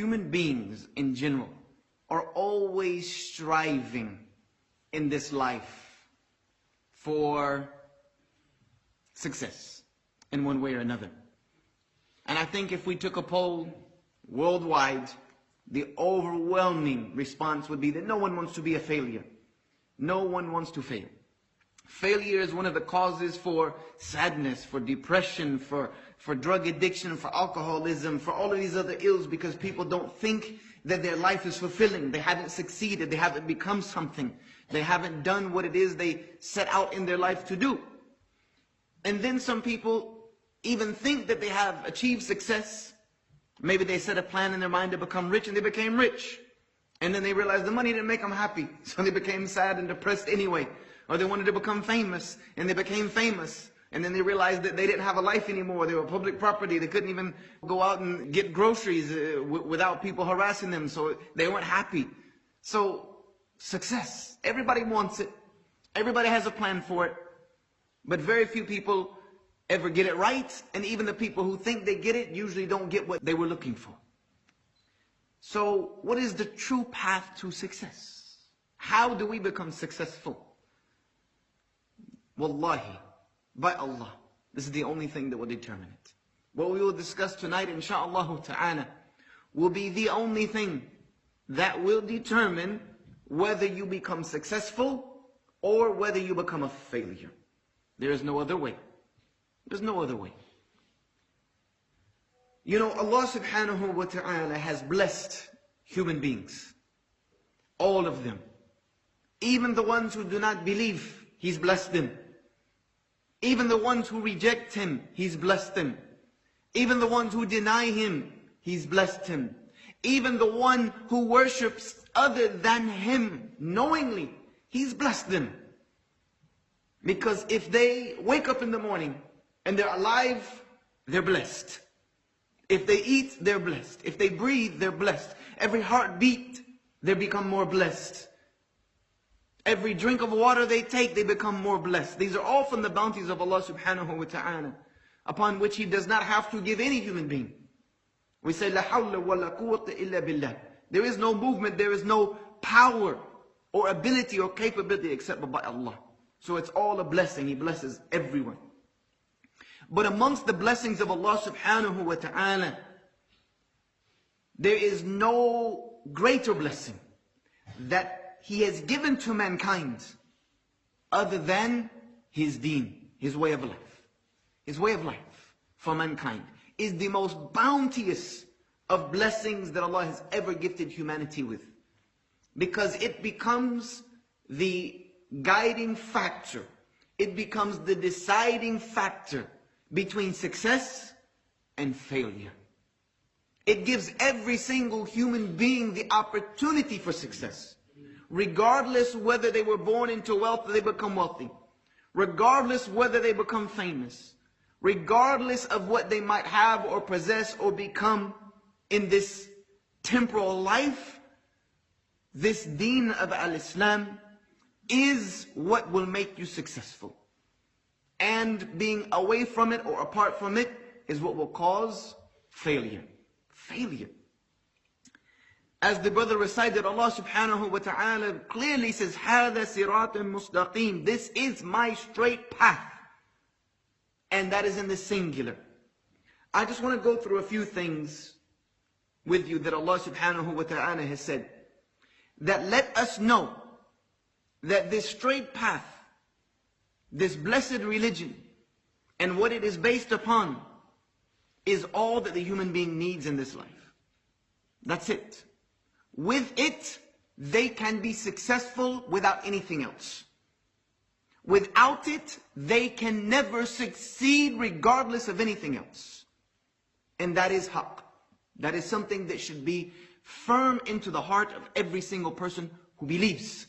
human beings in general are always striving in this life for success in one way or another. And I think if we took a poll worldwide, the overwhelming response would be that no one wants to be a failure. No one wants to fail. Failure is one of the causes for sadness, for depression, for drug addiction, for alcoholism, for all of these other ills, because people don't think that their life is fulfilling. They haven't succeeded. They haven't become something. They haven't done what it is they set out in their life to do. And then some people even think that they have achieved success. Maybe they set a plan in their mind to become rich, and they became rich. And then they realized the money didn't make them happy, so they became sad and depressed anyway. Or they wanted to become famous, and they became famous. And then they realized that they didn't have a life anymore. They were public property. They couldn't even go out and get groceries without people harassing them, so they weren't happy. So, success. Everybody wants it. Everybody has a plan for it. But very few people ever get it right. And even the people who think they get it usually don't get what they were looking for. So, what is the true path to success? How do we become successful? Wallahi, by Allah, this is the only thing that will determine it. What we will discuss tonight, insha'Allah ta'ala, will be the only thing that will determine whether you become successful or whether you become a failure. There is no other way. There's no other way. You know, Allah subhanahu wa ta'ala has blessed human beings. All of them. Even the ones who do not believe, He's blessed them. Even the ones who reject Him, He's blessed them. Even the ones who deny Him, He's blessed him. Even the one who worships other than Him, knowingly, He's blessed them. Because if they wake up in the morning and they're alive, they're blessed. If they eat, they're blessed. If they breathe, they're blessed. Every heartbeat, they become more blessed. Every drink of water they take, they become more blessed. These are all from the bounties of Allah subhanahu wa ta'ala, upon which He does not have to give any human being. We say, La hawla wa la quwwata illa billah. There is no movement, there is no power or ability or capability except by Allah. So it's all a blessing. He blesses everyone. But amongst the blessings of Allah subhanahu wa ta'ala, there is no greater blessing that He has given to mankind other than His deen, His way of life. His way of life for mankind is the most bounteous of blessings that Allah has ever gifted humanity with. Because it becomes the guiding factor. It becomes the deciding factor between success and failure. It gives every single human being the opportunity for success. Regardless whether they were born into wealth or they become wealthy. Regardless whether they become famous. Regardless of what they might have or possess or become in this temporal life, this deen of al-Islam is what will make you successful. And being away from it or apart from it is what will cause failure. Failure. As the brother recited, Allah subhanahu wa ta'ala clearly says, هَذَا صِرَاطٌ مُسْتَقِيمٌ. This is my straight path. And that is in the singular. I just want to go through a few things with you that Allah subhanahu wa ta'ala has said, that let us know that this straight path, this blessed religion, and what it is based upon, is all that the human being needs in this life. That's it. With it, they can be successful without anything else. Without it, they can never succeed regardless of anything else. And that is haqq. That is something that should be firm into the heart of every single person who believes.